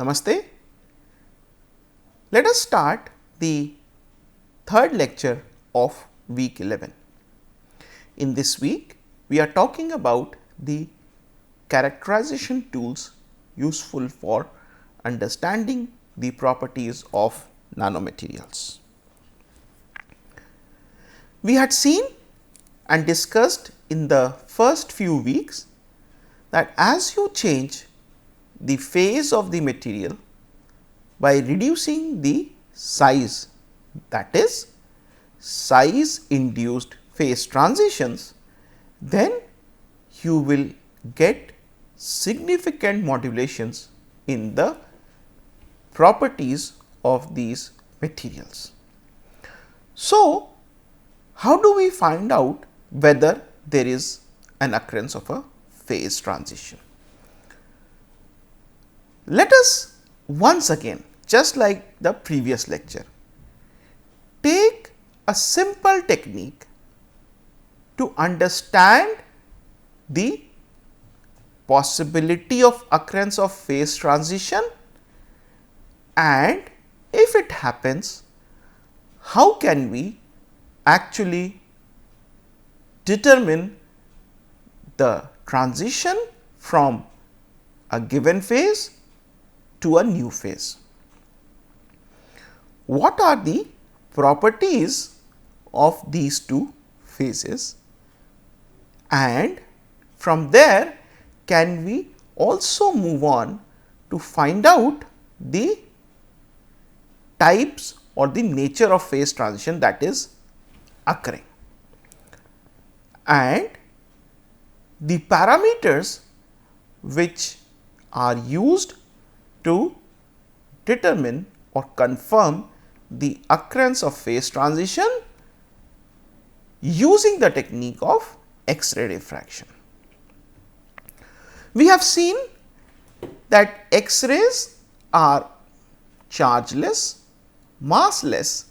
Namaste. Let us start the third lecture of week 11. In this week, we are talking about the characterization tools useful for understanding the properties of nanomaterials. We had seen and discussed in the first few weeks that as you change the phase of the material by reducing the size, that is size induced phase transitions, then you will get significant modulations in the properties of these materials. So, how do we find out whether there is an occurrence of a phase transition? Let us once again, just like the previous lecture, take a simple technique to understand the possibility of occurrence of phase transition, and if it happens, how can we actually determine the transition from a given phase to a new phase. What are the properties of these two phases, and from there can we also move on to find out the types or the nature of phase transition that is occurring, and the parameters which are used to determine or confirm the occurrence of phase transition using the technique of X-ray diffraction. We have seen that X-rays are chargeless, massless,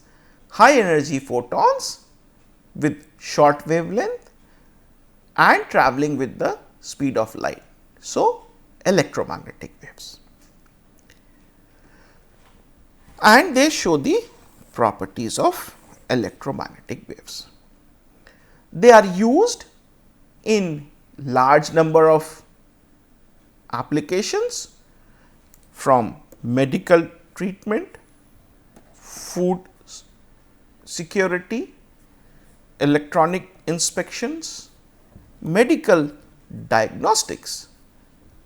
high energy photons with short wavelength and travelling with the speed of light. So, electromagnetic waves, and they show the properties of electromagnetic waves. They are used in large number of applications, from medical treatment, food security, electronic inspections, medical diagnostics,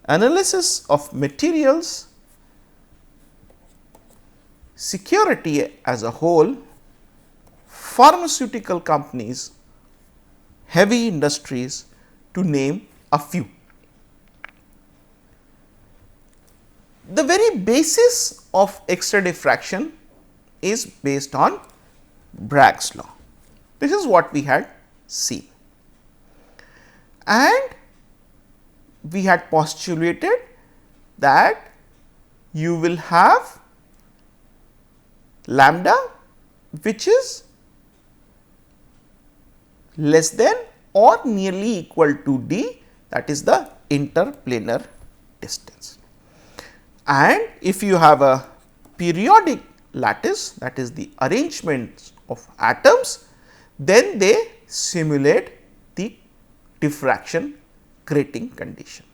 analysis of materials, security as a whole, pharmaceutical companies, heavy industries, to name a few. The very basis of X-ray diffraction is based on Bragg's law. This is what we had seen, and we had postulated that you will have lambda which is less than or nearly equal to d, that is the interplanar distance. And if you have a periodic lattice, that is the arrangement of atoms, then they simulate the diffraction grating condition.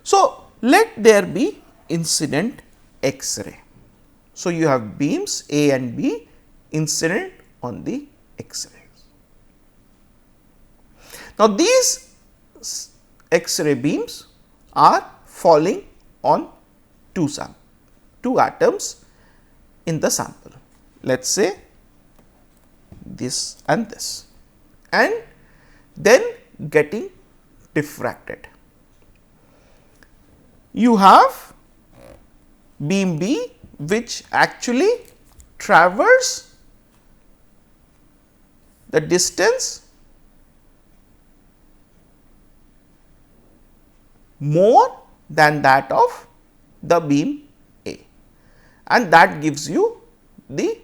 So, let there be incident X-ray. So, you have beams A and B incident on the X-rays. Now, these X-ray beams are falling on two atoms in the sample, let us say this and this, and then getting diffracted. You have beam B which actually traverse the distance more than that of the beam A, and that gives you the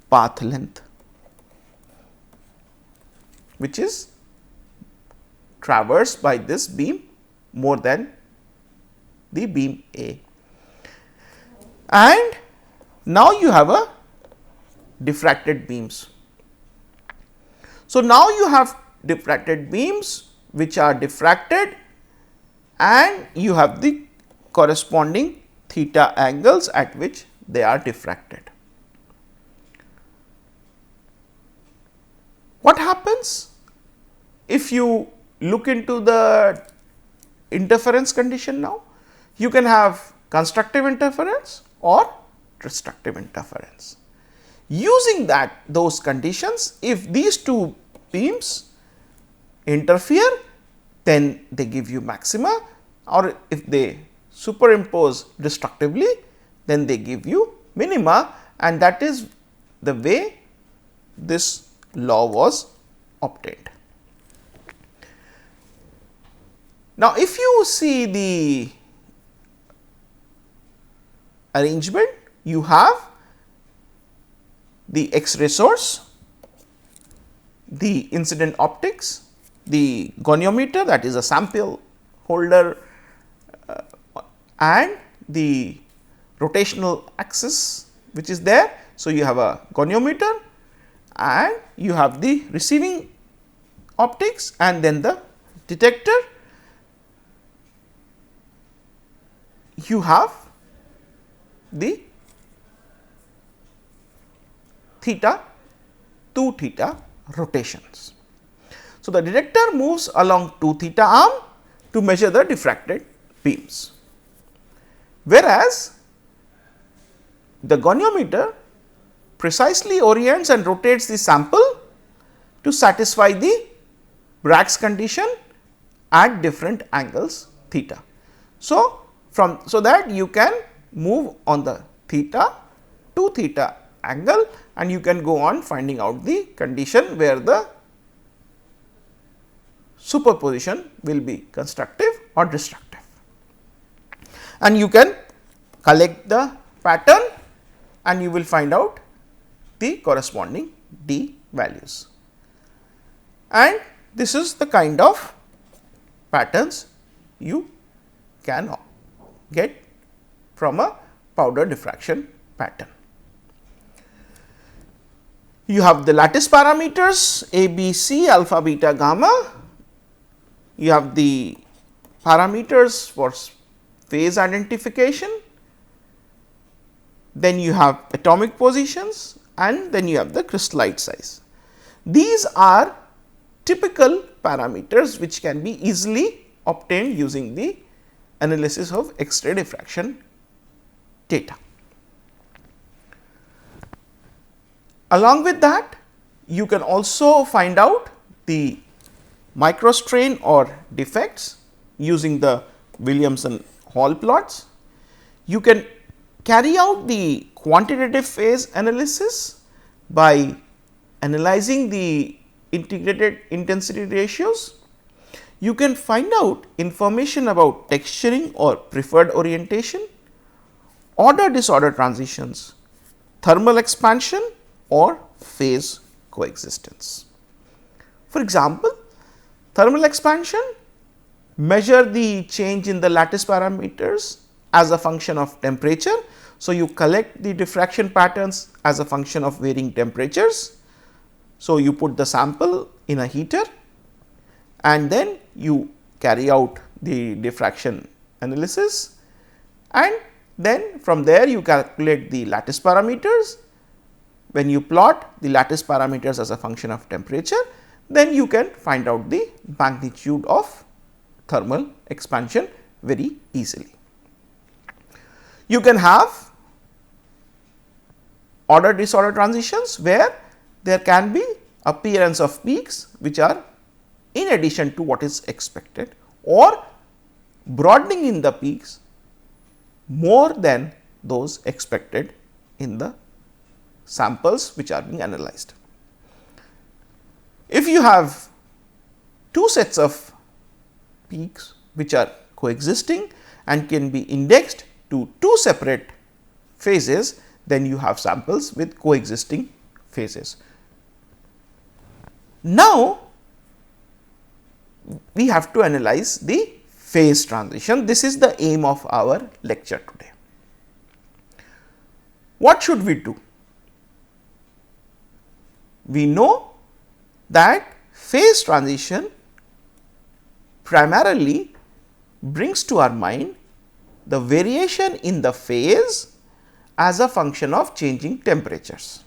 path length, which is traversed by this beam more than the beam A. and now you have a diffracted beams. So, now you have diffracted beams which are diffracted and you have the corresponding theta angles at which they are diffracted. What happens if you look into the interference condition now? You can have constructive interference or destructive interference. Using those conditions, if these two beams interfere, then they give you maxima, or if they superimpose destructively, then they give you minima, and that is the way this law was obtained. Now, if you see the arrangement, you have the X-ray source, the incident optics, the goniometer, that is a sample holder, and the rotational axis which is there. So, you have a goniometer and you have the receiving optics and then the detector. You have the theta 2 theta rotations. So, the detector moves along 2 theta arm to measure the diffracted beams, whereas the goniometer precisely orients and rotates the sample to satisfy the Bragg's condition at different angles theta. So, so that you can move on the theta 2 theta angle and you can go on finding out the condition where the superposition will be constructive or destructive. And you can collect the pattern and you will find out the corresponding D values. And this is the kind of patterns you can get from a powder diffraction pattern. You have the lattice parameters A, B, C, alpha, beta, gamma. You have the parameters for phase identification, then you have atomic positions and then you have the crystallite size. These are typical parameters which can be easily obtained using the analysis of X-ray diffraction data. Along with that, you can also find out the microstrain or defects using the Williamson Hall plots. You can carry out the quantitative phase analysis by analyzing the integrated intensity ratios. You can find out information about texturing or preferred orientation, order disorder transitions, thermal expansion or phase coexistence. For example, thermal expansion measure the change in the lattice parameters as a function of temperature. So, you collect the diffraction patterns as a function of varying temperatures. So, you put the sample in a heater and then you carry out the diffraction analysis, and then from there you calculate the lattice parameters. When you plot the lattice parameters as a function of temperature, then you can find out the magnitude of thermal expansion very easily. You can have order disorder transitions where there can be appearance of peaks which are in addition to what is expected, or broadening in the peaks more than those expected in the samples which are being analyzed. If you have two sets of peaks which are coexisting and can be indexed to two separate phases, then you have samples with coexisting phases. Now, we have to analyze the phase transition. This is the aim of our lecture today. what should we do? We know that phase transition primarily brings to our mind the variation in the phase as a function of changing temperatures.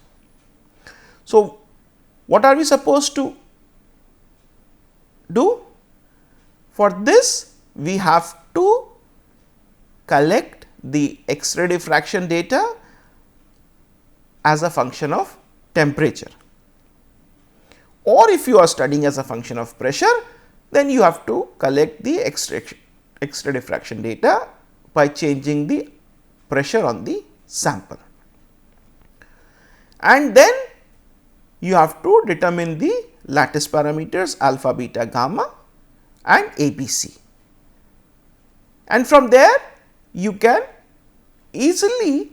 So, what are we supposed to do? For this, we have to collect the X-ray diffraction data as a function of temperature, or if you are studying as a function of pressure, then you have to collect the X-ray diffraction data by changing the pressure on the sample. And then you have to determine the lattice parameters alpha, beta, gamma and ABC. And from there you can easily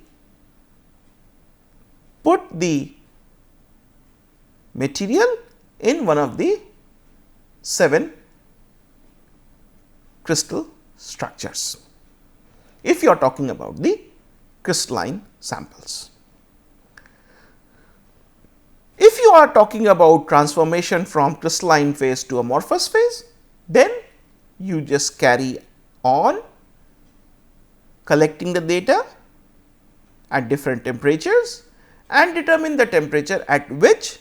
put the material in one of the 7 crystal structures, if you are talking about the crystalline samples. If you are talking about transformation from crystalline phase to amorphous phase, then you just carry on collecting the data at different temperatures and determine the temperature at which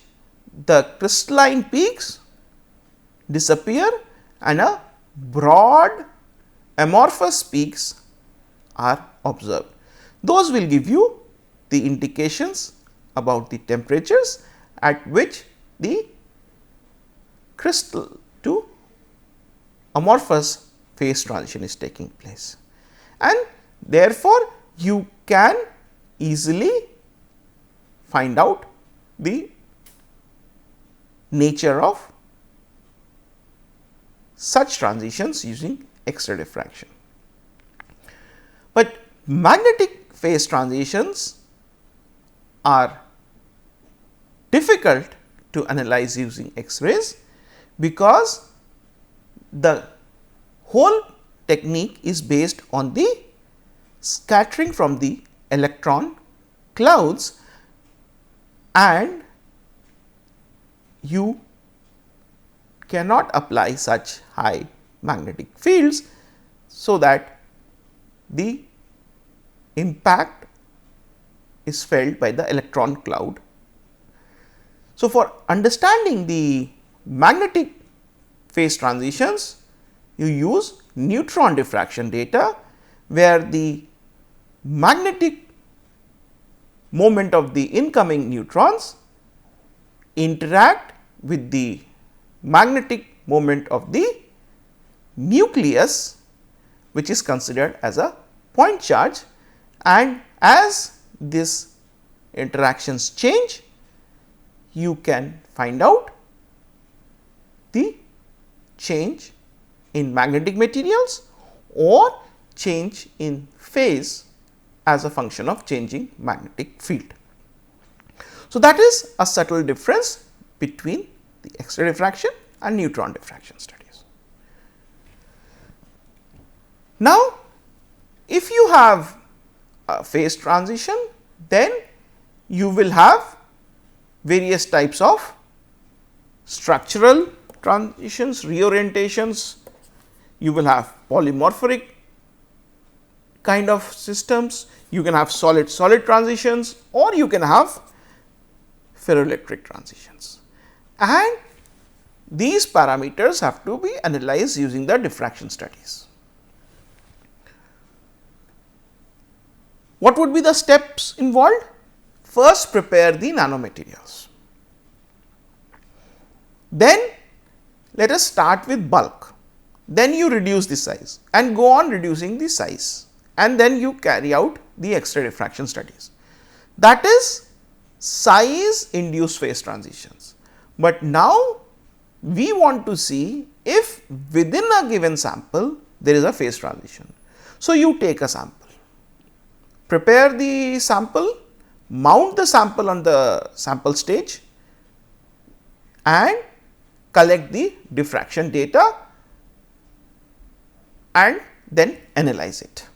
the crystalline peaks disappear and a broad amorphous peaks are observed. Those will give you the indications about the temperatures at which the crystal to amorphous phase transition is taking place, and therefore, you can easily find out the nature of such transitions using X-ray diffraction. But magnetic phase transitions are difficult to analyze using X-rays, because the whole technique is based on the scattering from the electron clouds, and you cannot apply such high magnetic fields, so that the impact is felt by the electron cloud. So, for understanding the magnetic phase transitions, you use neutron diffraction data, where the magnetic moment of the incoming neutrons interact with the magnetic moment of the nucleus, which is considered as a point charge, and as these interactions change, you can find out the change in magnetic materials or change in phase as a function of changing magnetic field. So, that is a subtle difference between the X-ray diffraction and neutron diffraction studies. Now, if you have a phase transition, then you will have various types of structural transitions, reorientations. You will have polymorphic kind of systems, you can have solid solid transitions, or you can have ferroelectric transitions, and these parameters have to be analyzed using the diffraction studies. What would be the steps involved? First, prepare the nanomaterials. Then let us start with bulk, then you reduce the size and go on reducing the size, and then you carry out the X-ray diffraction studies. That is size induced phase transitions. But now we want to see if within a given sample there is a phase transition. So, you take a sample, prepare the sample, mount the sample on the sample stage and collect the diffraction data and then analyze it.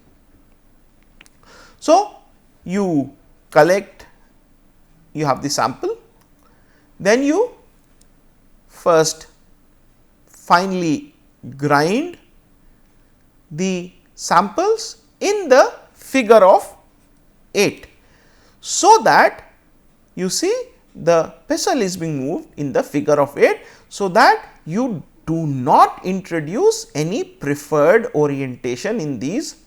So, you collect, you have the sample, then you first finely grind the samples in the figure of 8. So that you see the pestle is being moved in the figure of 8. So that you do not introduce any preferred orientation in these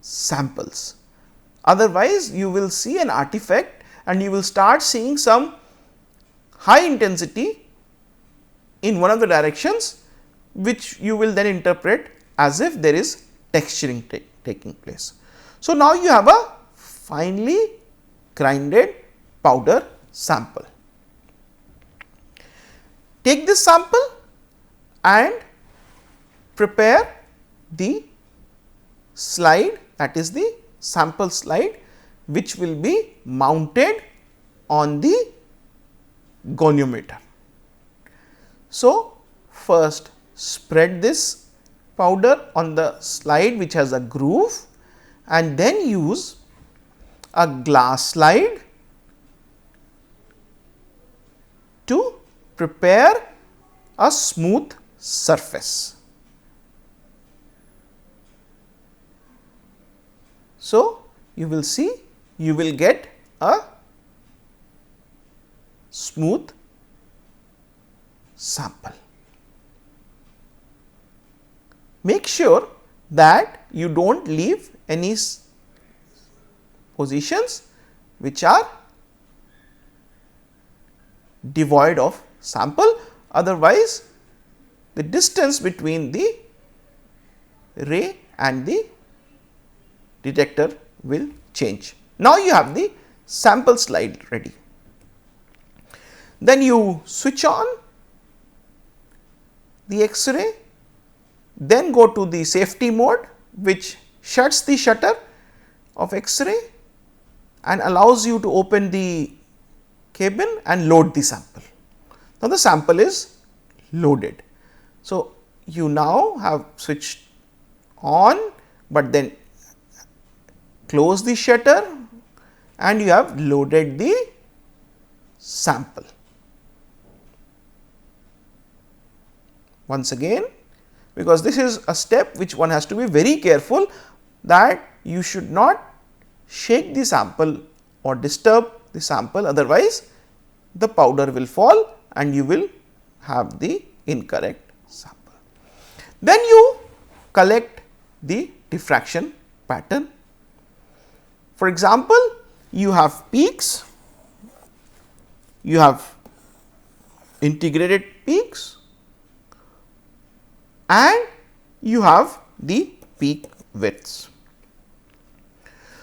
samples. Otherwise, you will see an artifact and you will start seeing some high intensity in one of the directions, which you will then interpret as if there is texturing taking place. So, now you have a finely grinded powder sample. Take this sample and prepare the slide, that is the sample slide, which will be mounted on the goniometer. So, first spread this powder on the slide which has a groove and then use a glass slide to prepare a smooth surface. So, you will see you will get a smooth sample. Make sure that you do not leave any positions which are devoid of sample, otherwise the distance between the ray and the detector will change. Now, you have the sample slide ready. Then you switch on the X-ray, then go to the safety mode, which shuts the shutter of X-ray and allows you to open the cabin and load the sample. Now, the sample is loaded. So, you now have switched on, but then close the shutter and you have loaded the sample. Once again, because this is a step which one has to be very careful that you should not shake the sample or disturb the sample, otherwise the powder will fall and you will have the incorrect sample. Then you collect the diffraction pattern. For example, you have peaks, you have integrated peaks and you have the peak widths.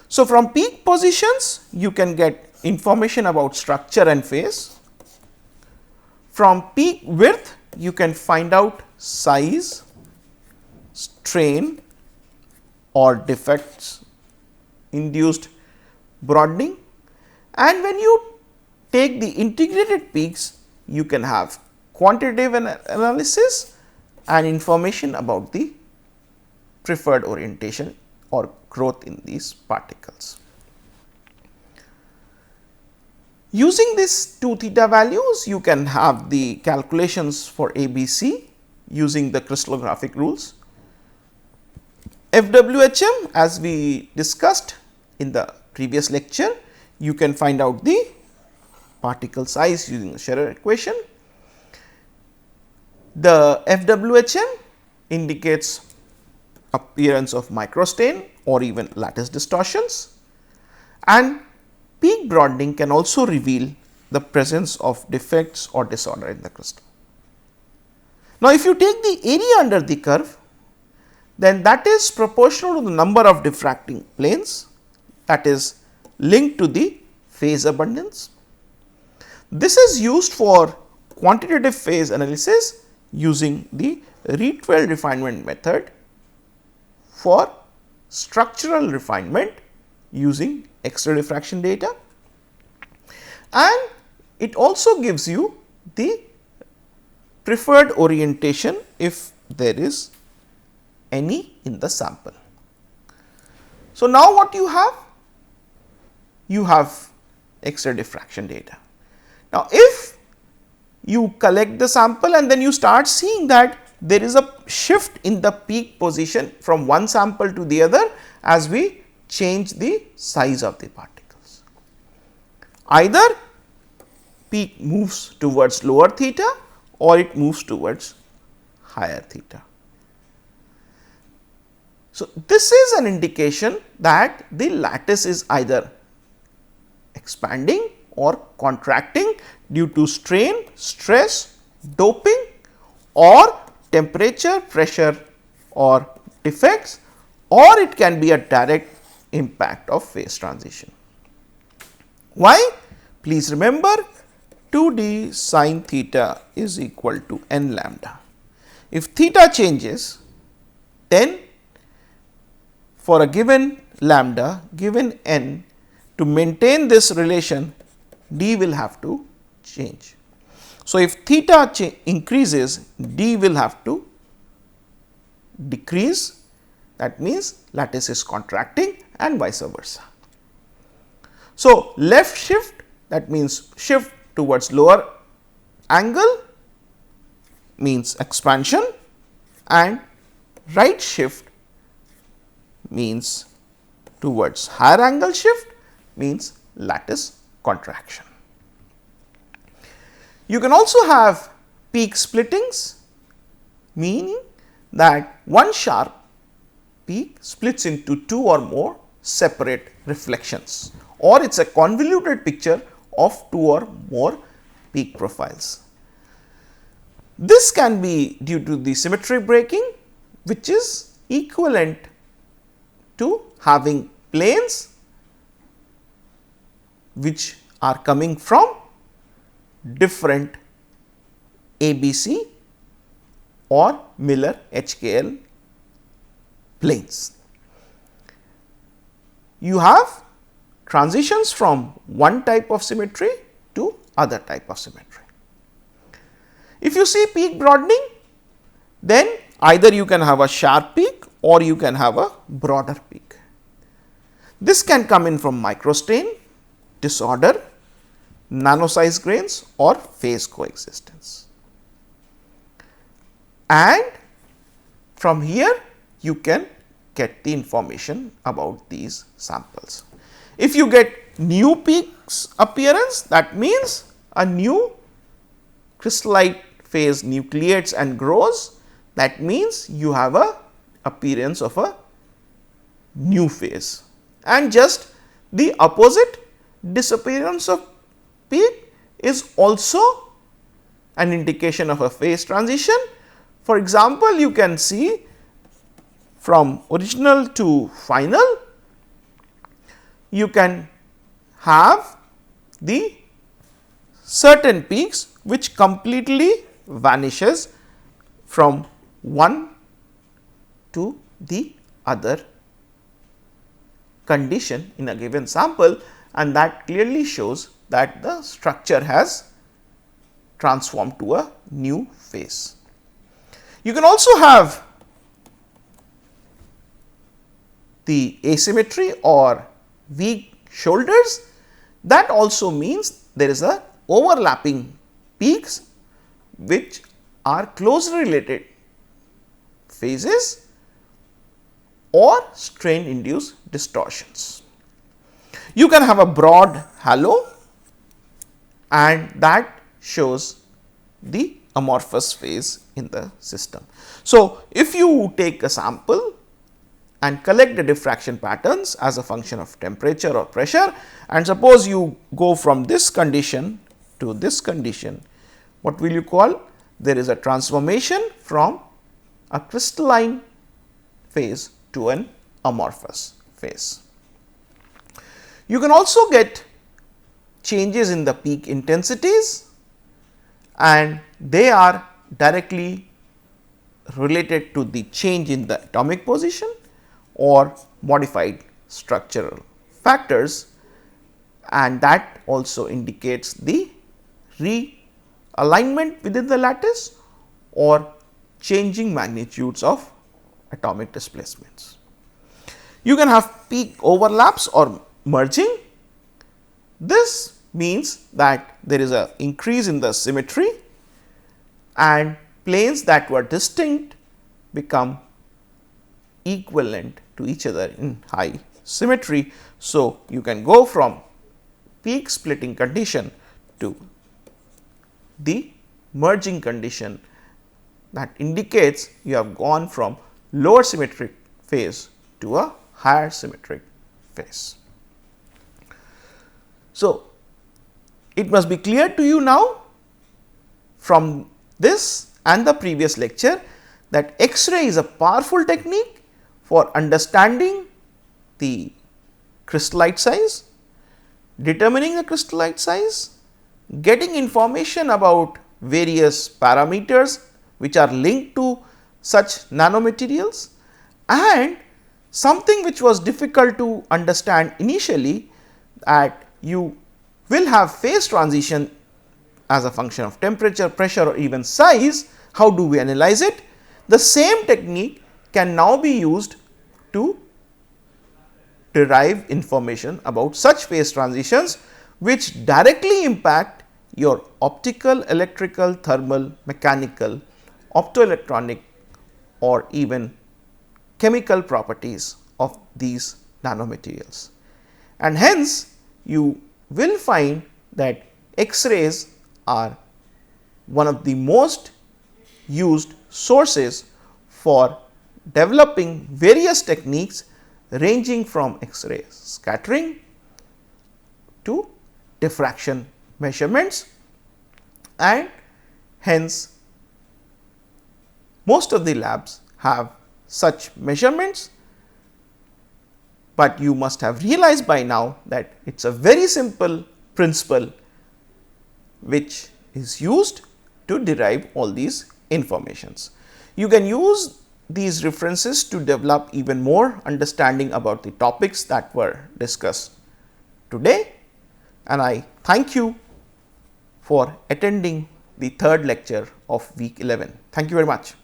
So, from peak positions you can get information about structure and phase. From peak width you can find out size, strain or defects induced broadening, and when you take the integrated peaks you can have quantitative analysis and information about the preferred orientation or growth in these particles. Using these 2 theta values, you can have the calculations for ABC using the crystallographic rules. FWHM, as we discussed in the previous lecture, you can find out the particle size using the Scherrer equation. The FWHM indicates appearance of microstain or even lattice distortions, and peak broadening can also reveal the presence of defects or disorder in the crystal. Now, if you take the area under the curve, then that is proportional to the number of diffracting planes, that is linked to the phase abundance. This is used for quantitative phase analysis using the Rietveld refinement method, for structural refinement using X-ray diffraction data, and it also gives you the preferred orientation if there is any in the sample. So, now what you have? you have X-ray diffraction data. Now, if you collect the sample and then you start seeing that there is a shift in the peak position from one sample to the other as we change the size of the particles. Either peak moves towards lower theta or it moves towards higher theta. So, this is an indication that the lattice is either expanding or contracting due to strain, stress, doping or temperature, pressure or defects, or it can be a direct impact of phase transition. Why? Please remember 2d sin theta is equal to n lambda. If theta changes, then for a given lambda, given n, to maintain this relation, d will have to change. So, if theta increases, d will have to decrease, that means lattice is contracting and vice versa. So, left shift, that means shift towards lower angle means expansion, and right shift means towards higher angle shift means lattice contraction. You can also have peak splittings, meaning that one sharp peak splits into two or more separate reflections, or it is a convoluted picture of two or more peak profiles. This can be due to the symmetry breaking, which is equivalent to having planes which are coming from different ABC or Miller HKL planes. You have transitions from one type of symmetry to other type of symmetry. If you see peak broadening, then either you can have a sharp peak or you can have a broader peak. This can come in from microstain, disorder, nano size grains or phase coexistence. And from here you can get the information about these samples. If you get new peaks appearance, that means a new crystallite phase nucleates and grows, that means you have a appearance of a new phase, and just the opposite, disappearance of peak is also an indication of a phase transition. For example, you can see from original to final, you can have the certain peaks which completely vanishes from one to the other condition in a given sample, and that clearly shows that the structure has transformed to a new phase. You can also have the asymmetry or weak shoulders. That also means there is a overlapping peaks which are closely related phases or strain induced distortions. You can have a broad halo, and that shows the amorphous phase in the system. So, if you take a sample and collect the diffraction patterns as a function of temperature or pressure, and suppose you go from this condition to this condition, what will you call? There is a transformation from a crystalline phase to an amorphous phase. You can also get changes in the peak intensities, and they are directly related to the change in the atomic position or modified structural factors, and that also indicates the realignment within the lattice or changing magnitudes of atomic displacements. You can have peak overlaps or merging, This means that there is an increase in the symmetry and planes that were distinct become equivalent to each other in high symmetry. So, you can go from peak splitting condition to the merging condition, that indicates you have gone from lower symmetric phase to a higher symmetric phase. So, it must be clear to you now from this and the previous lecture that X-ray is a powerful technique for understanding the crystallite size, determining the crystallite size, getting information about various parameters which are linked to such nanomaterials, and something which was difficult to understand initially, that you will have phase transition as a function of temperature, pressure or even size. How do we analyze it? The same technique can now be used to derive information about such phase transitions, which directly impact your optical, electrical, thermal, mechanical, optoelectronic or even chemical properties of these nanomaterials. And hence, you will find that X-rays are one of the most used sources for developing various techniques ranging from X-ray scattering to diffraction measurements, and hence most of the labs have such measurements, but you must have realized by now that it is a very simple principle which is used to derive all these informations. You can use these references to develop even more understanding about the topics that were discussed today, and I thank you for attending the third lecture of week 11. Thank you very much.